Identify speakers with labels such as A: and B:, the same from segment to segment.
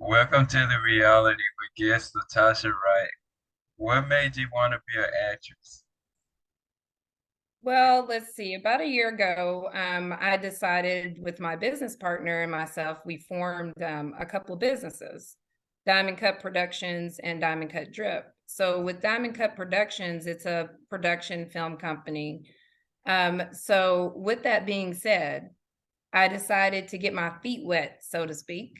A: Welcome to the reality with guest LaTasha Wright. What made you want to be an actress?
B: Well, let's see. About a year ago, I decided with my business partner and myself, we formed a couple of businesses, Diamond Cut Productions and Diamond Cut Drip. So with Diamond Cut Productions, it's a production film company. So with that being said, I decided to get my feet wet, so to speak.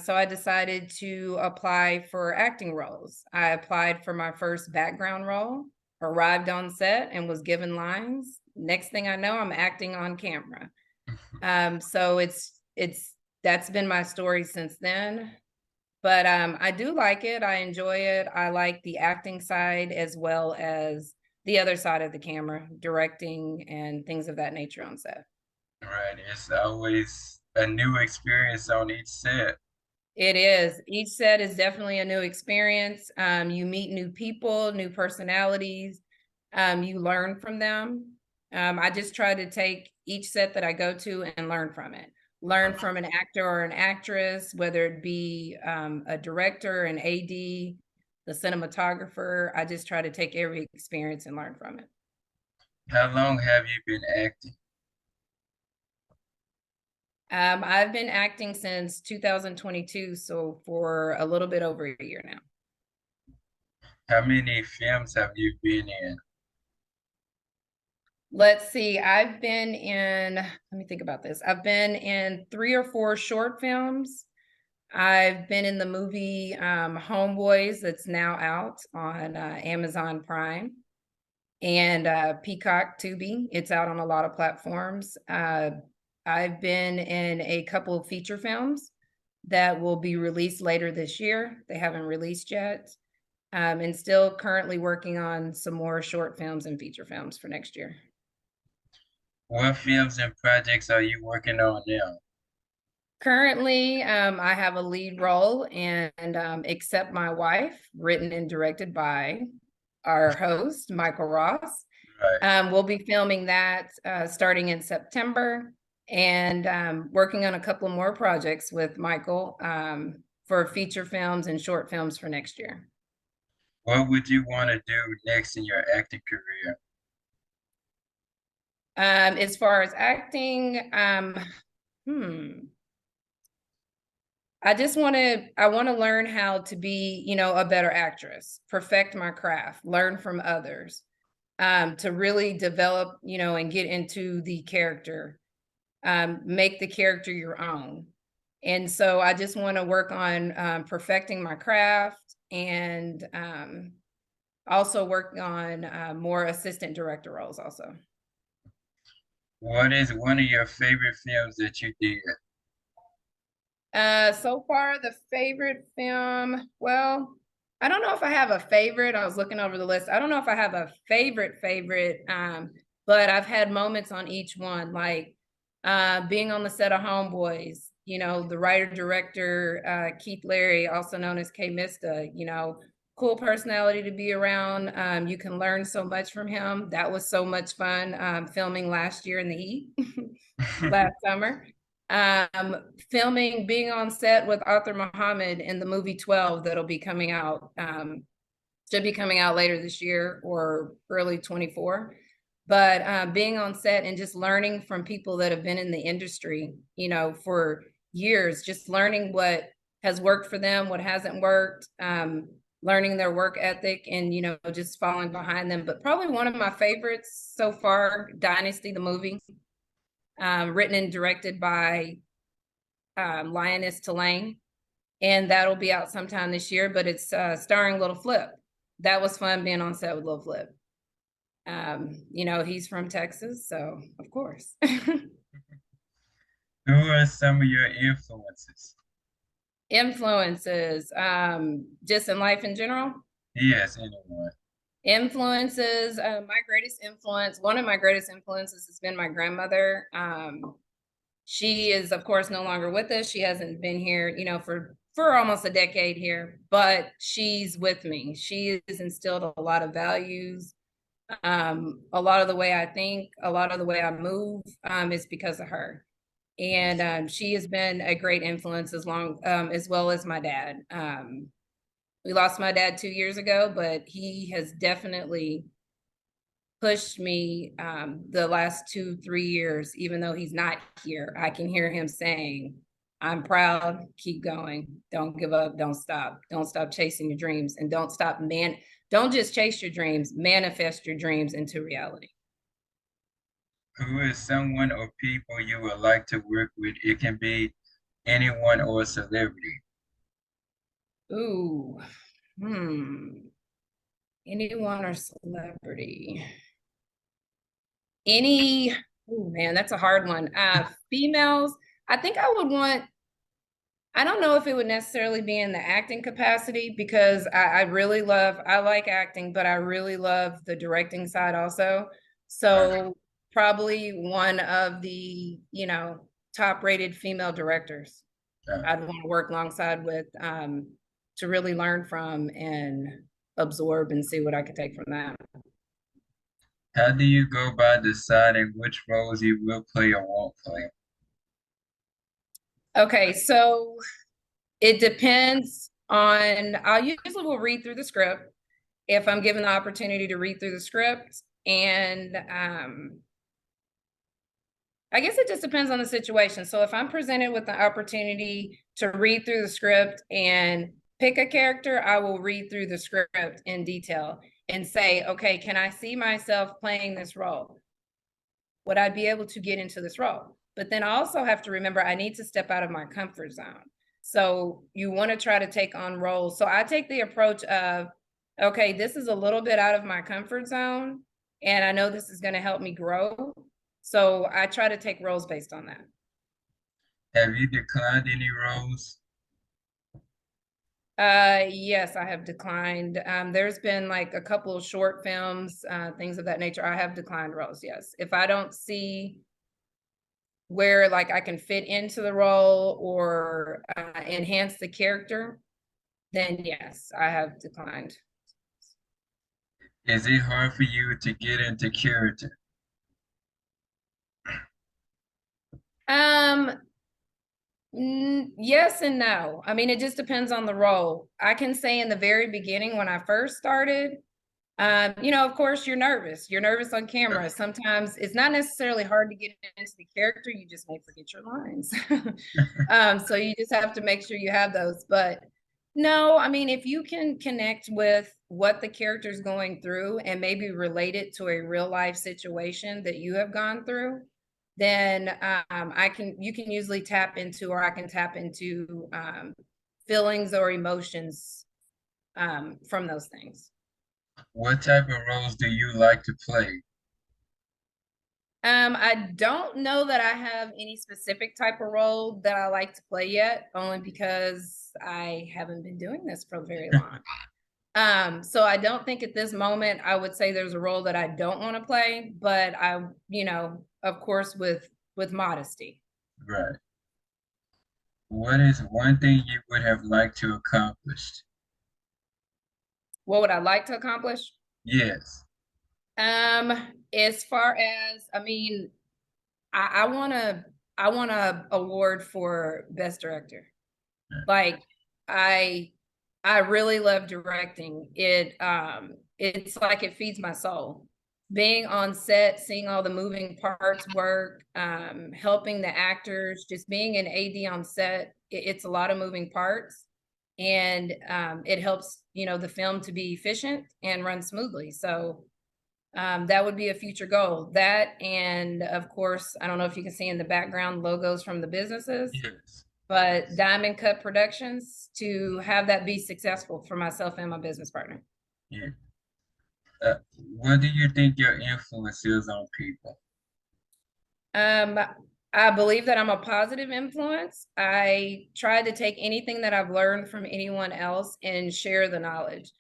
B: So I decided to apply for acting roles. I applied for my first background role, arrived on set and was given lines. Next thing I know, I'm acting on camera. So it's that's been my story since then. But I do like it. I enjoy it. I like the acting side as well as the other side of the camera, directing and things of that nature on set.
A: Right, it's always a new experience on each set.
B: It is. Each set is definitely a new experience. You meet new people, new personalities. You learn from them. I just try to take each set that I go to and learn from it. Learn from an actor or an actress, whether it be a director, an AD, the cinematographer. I just try to take every experience and learn from it.
A: How long have you been acting?
B: I've been acting since 2022, so for a little bit over a year now.
A: How many films have you been in?
B: Let's see. Let me think about this. I've been in 3 or 4 short films. I've been in the movie Homeboys that's now out on Amazon Prime and Peacock Tubi. It's out on a lot of platforms. I've been in a couple of feature films that will be released later this year. They haven't released yet. And still currently working on some more short films and feature films for next year.
A: What films and projects are you working on now?
B: Currently, I have a lead role in Except My Wife, written and directed by our host, Michael Ross.
A: Right.
B: We'll be filming that starting in September and working on a couple more projects with Michael for feature films and short films for next year.
A: What would you want to do next in your acting career?
B: As far as acting, hmm. I want to learn how to be, a better actress, perfect my craft, learn from others, to really develop, and get into the character, make the character your own. And so I just want to work on perfecting my craft and also work on more assistant director roles also.
A: What is one of your favorite films that you did?
B: So far, the favorite film, well, I don't know if I have a favorite. I was looking over the list. I don't know if I have a favorite, but I've had moments on each one, like being on the set of Homeboys, the writer director, Keith Larry, also known as K Mista, cool personality to be around. You can learn so much from him. That was so much fun filming last year in the heat, last summer. Filming, being on set with Arthur Muhammad in the movie 12 that'll be coming out, should be coming out later this year or early 24. But being on set and just learning from people that have been in the industry, for years, just learning what has worked for them, what hasn't worked, learning their work ethic and, just falling behind them. But probably one of my favorites so far, Dynasty, the movie, written and directed by Lioness Tulane, and that'll be out sometime this year. But it's starring Little Flip. That was fun being on set with Little Flip. He's from Texas, so of course.
A: Who are some of your influences?
B: Influences, just in life in general.
A: Yes, anyone.
B: Influences, my greatest influence, one of my greatest influences has been my grandmother. She is, of course, no longer with us. She hasn't been here, for almost a decade here, but she's with me. She has instilled a lot of values. A lot of the way I think, a lot of the way I move, is because of her. And she has been a great influence as well as my dad. We lost my dad 2 years ago, but he has definitely pushed me the last 2, 3 years. Even though he's not here, I can hear him saying, I'm proud, keep going, don't give up, don't stop chasing your dreams, and don't just chase your dreams, manifest your dreams into reality.
A: Who is someone or people you would like to work with? It can be anyone or a celebrity.
B: Ooh, anyone or celebrity? Any, oh man, that's a hard one. Females, I think I would want, I don't know if it would necessarily be in the acting capacity, because I like acting, but I really love the directing side also.
A: Right.
B: So probably one of the, top rated female directors
A: Uh,
B: I'd want to work alongside with, to really learn from and absorb and see what I could take from that.
A: how do you go by deciding which roles you will play or won't play?
B: Okay, so it depends on, I usually will read through the script if I'm given the opportunity to read through the script. And I guess it just depends on the situation. So if I'm presented with the opportunity to read through the script and pick a character, I will read through the script in detail and say, okay, can I see myself playing this role? Would I be able to get into this role? But then I also have to remember I need to step out of my comfort zone. So you want to try to take on roles. So I take the approach of, okay, this is a little bit out of my comfort zone, and I know this is going to help me grow. So I try to take roles based on that.
A: Have you declined any roles?
B: Yes, I have declined. There's been like a couple of short films, things of that nature. I have declined roles. Yes, if I don't see where like I can fit into the role or enhance the character, then yes, I have declined.
A: Is it hard for you to get into character?
B: Um, yes and no. I mean, it just depends on the role. I can say in the very beginning when I first started, of course you're nervous. You're nervous on camera. Sometimes it's not necessarily hard to get into the character. You just may forget your lines. So you just have to make sure you have those. But no, I mean, if you can connect with what the character's going through and maybe relate it to a real life situation that you have gone through, then you can usually tap into, or I can tap into feelings or emotions from those things.
A: What type of roles do you like to play?
B: I don't know that I have any specific type of role that I like to play yet, only because I haven't been doing this for very long. So I don't think at this moment I would say there's a role that I don't want to play, but of course, with modesty.
A: Right. What is one thing you would have liked to accomplish?
B: What would I like to accomplish?
A: Yes.
B: Um, as far as, I mean, I want a award for best director. Like I I really love directing. It's like it feeds my soul. Being on set, seeing all the moving parts work, helping the actors, just being an AD on set, it's a lot of moving parts. And it helps, the film to be efficient and run smoothly. So that would be a future goal. That, and of course, I don't know if you can see in the background logos from the businesses,
A: Yes.
B: but Diamond Cut Productions, to have that be successful for myself and my business partner.
A: Yeah. What do you think your influence is on people?
B: Um, I believe that I'm a positive influence. I try to take anything that I've learned from anyone else and share the knowledge.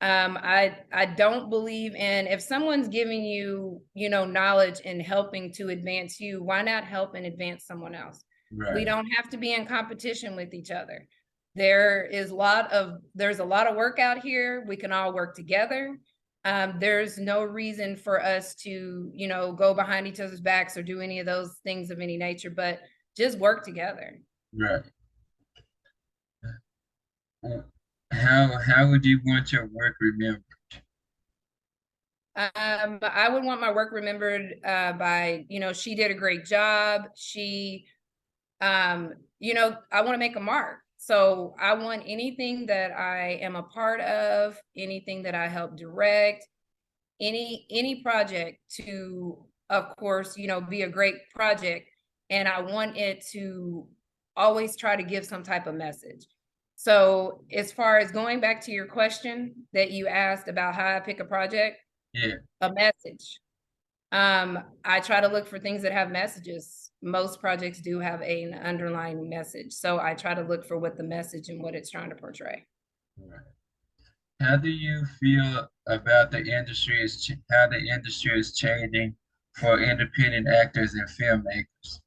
B: I don't believe in, if someone's giving you, knowledge and helping to advance you, why not help and advance someone else? We
A: Right.
B: don't have to be in competition with each other. There's a lot of work out here. We can all work together. There's no reason for us to, go behind each other's backs or do any of those things of any nature. But just work together.
A: Right. How would you want your work remembered?
B: I would want my work remembered by, she did a great job. I want to make a mark. So I want anything that I am a part of, anything that I help direct, any project to, of course, be a great project. And I want it to always try to give some type of message. So as far as going back to your question that you asked about how I pick a project,
A: Yeah.
B: a message. I try to look for things that have messages. Most projects do have an underlying message. So I try to look for what the message and what it's trying to portray.
A: Right. How do you feel about how the industry is changing for independent actors and filmmakers?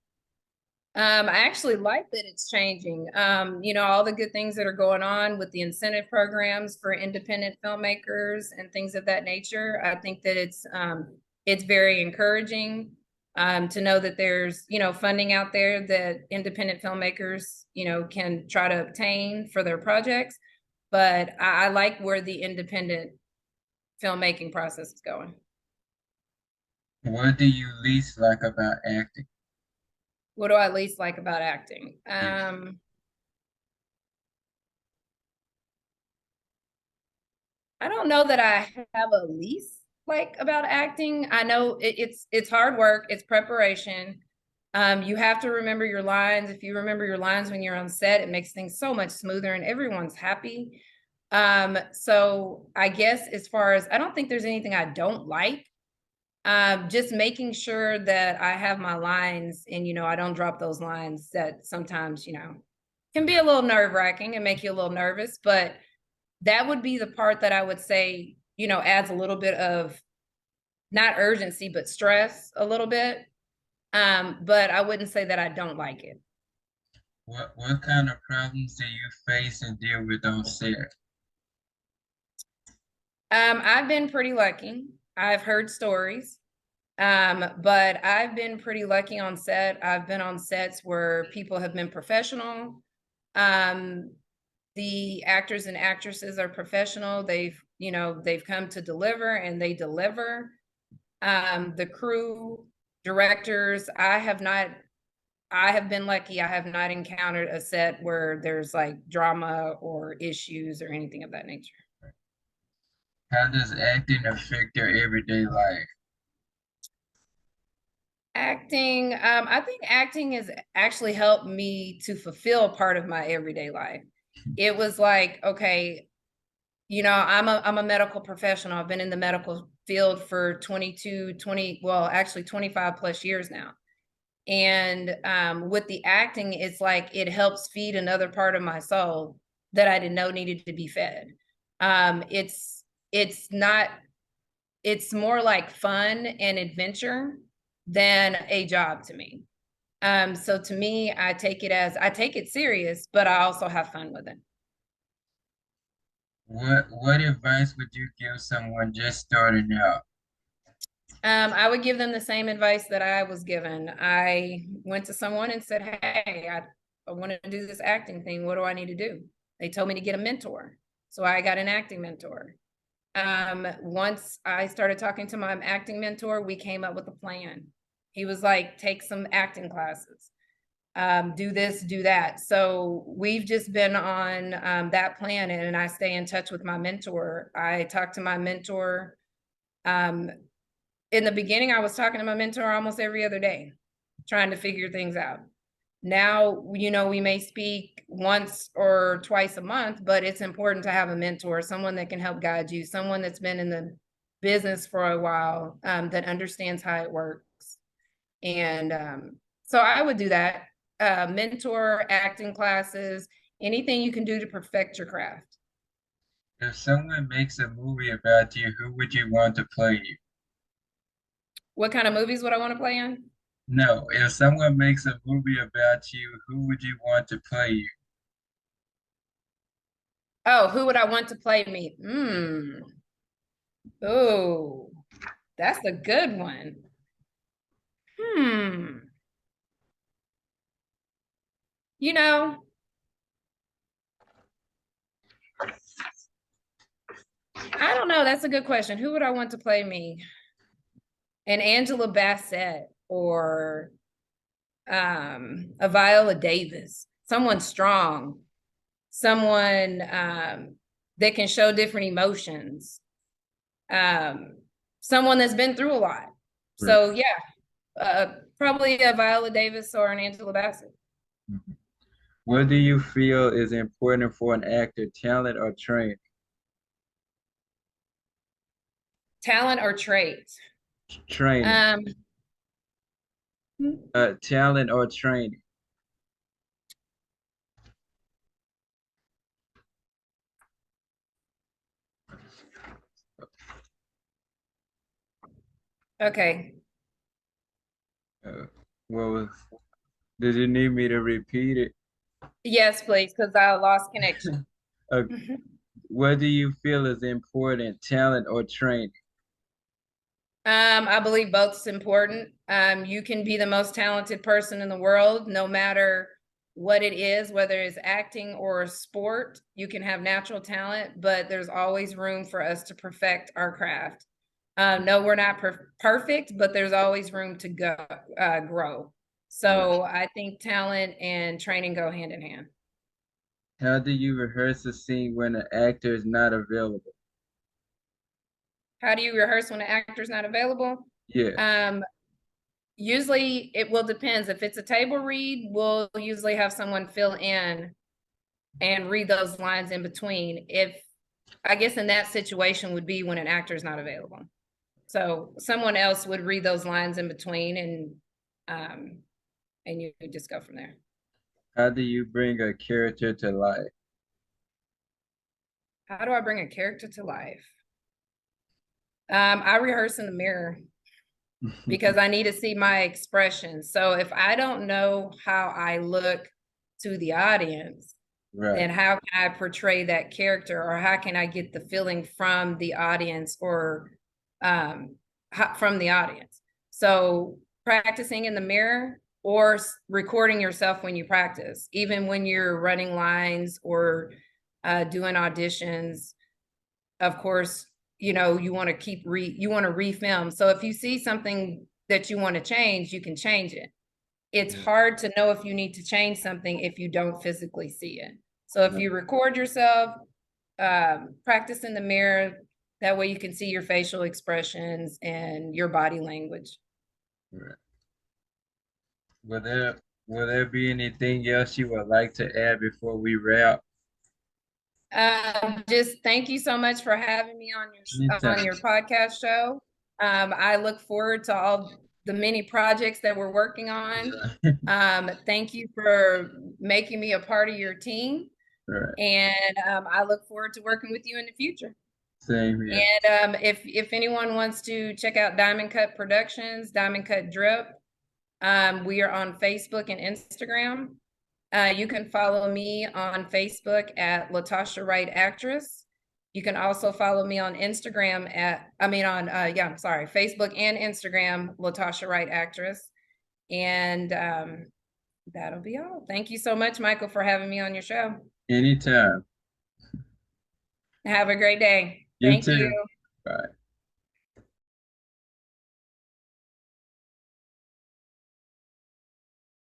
B: I actually like that it's changing. All the good things that are going on with the incentive programs for independent filmmakers and things of that nature. I think that it's very encouraging to know that there's funding out there that independent filmmakers can try to obtain for their projects. But I like where the independent filmmaking process is going.
A: What do you least like about acting?
B: What do I least like about acting?
A: Yeah.
B: I don't know that I have a least like about acting. I know it's hard work, it's preparation. You have to remember your lines. If you remember your lines when you're on set, it makes things so much smoother and everyone's happy. So I guess as far as I don't think there's anything I don't like. Just making sure that I have my lines and I don't drop those lines that sometimes, can be a little nerve-wracking and make you a little nervous, but that would be the part that I would say, adds a little bit of not urgency, but stress a little bit. But I wouldn't say that I don't like it.
A: What kind of problems do you face and deal with on set?
B: I've been pretty lucky. I've heard stories. But I've been pretty lucky on set. I've been on sets where people have been professional. Um, the actors and actresses are professional. They've come to deliver and they deliver. The crew, directors, I have been lucky. I have not encountered a set where there's like drama or issues or anything of that nature.
A: How does acting affect your everyday life?
B: Acting, I think acting has actually helped me to fulfill part of my everyday life. It was like, okay, I'm a medical professional. I've been in the medical field for 25 plus years now. And with the acting, it's like it helps feed another part of my soul that I didn't know needed to be fed. It's not, it's more like fun and adventure than a job to me. So to me, I take it serious, but I also have fun with it.
A: What advice would you give someone just starting out?
B: I would give them the same advice that I was given. I went to someone and said, "Hey, I want to do this acting thing. What do I need to do?" They told me to get a mentor. So I got an acting mentor. Once I started talking to my acting mentor, we came up with a plan. He was like, take some acting classes, do this, do that. So we've just been on that plan, and I stay in touch with my mentor. I talk to my mentor. Um, in the beginning, I was talking to my mentor almost every other day, trying to figure things out. Now, we may speak once or twice a month, but it's important to have a mentor, someone that can help guide you, someone that's been in the business for a while, that understands how it works. And so I would do that. Mentor, acting classes, anything you can do to perfect your craft.
A: If someone makes a movie about you, who would you want to play you?
B: What kind of movies would I want to play in?
A: No, if someone makes a movie about you, who would you want to play you?
B: Oh, who would I want to play me?
A: Yeah.
B: Oh, that's a good one. Hmm. You know, I don't know. That's a good question. Who would I want to play me? An Angela Bassett or a Viola Davis, someone strong, someone that can show different emotions, um, someone that's been through a lot.
A: Right.
B: So yeah, probably a Viola Davis or an Angela Bassett.
A: Mhm. What do you feel is important for an actor, talent or training?
B: Talent or traits?
A: Training.
B: Um,
A: Talent or training.
B: okay.
A: Uh, what was, did you need me to repeat it?
B: Yes, please, because I lost connection.
A: Uh, what do you feel is important, talent or training?
B: I believe both is important. You can be the most talented person in the world, no matter what it is, whether it's acting or sport. You can have natural talent, but there's always room for us to perfect our craft. No, we're not perfect, but there's always room to grow.
A: Right.
B: So I think talent and training go hand in hand.
A: How do you rehearse a scene when an actor is not available?
B: How do you rehearse when an actor's not available?
A: Yeah.
B: Um, Usually it will depends. If it's a table read, we'll usually have someone fill in and read those lines in between. If I guess in that situation would be when an actor is not available. So someone else would read those lines in between um and you would just go from there.
A: How do you bring a character to life?
B: How do I bring a character to life? I rehearse in the mirror because I need to see my expression. So if I don't know how I look to the audience,
A: Right.
B: then how can I portray that character, or how can I get the feeling from the audience, or um, from the audience? So practicing in the mirror or recording yourself when you practice, even when you're running lines or doing auditions. Of course, you want to you want to refilm. So if you see something that you want to change, you can change it. It's
A: Yeah.
B: hard to know if you need to change something if you don't physically see it. So if
A: Right.
B: you record yourself, practice in the mirror, that way you can see your facial expressions and your body language.
A: Right. Will there will there be anything else you would like to add before we wrap?
B: Just thank you so much for having me on
A: Anytime.
B: your podcast show. I look forward to all the many projects that we're working on.
A: Right.
B: Thank you for making me a part of your team,
A: Right.
B: and I look forward to working with you in the future.
A: Same here.
B: And if anyone wants to check out Diamond Cut Productions, Diamond Cut Drip, we are on Facebook and Instagram. You can follow me on Facebook at LaTasha Wright Actress. You can also follow me on Instagram I'm sorry, Facebook and Instagram, LaTasha Wright Actress. And that'll be all. Thank you so much, Michael, for having me on your show.
A: Anytime.
B: Have a great day.
A: You
B: Thank you.
A: too. Bye.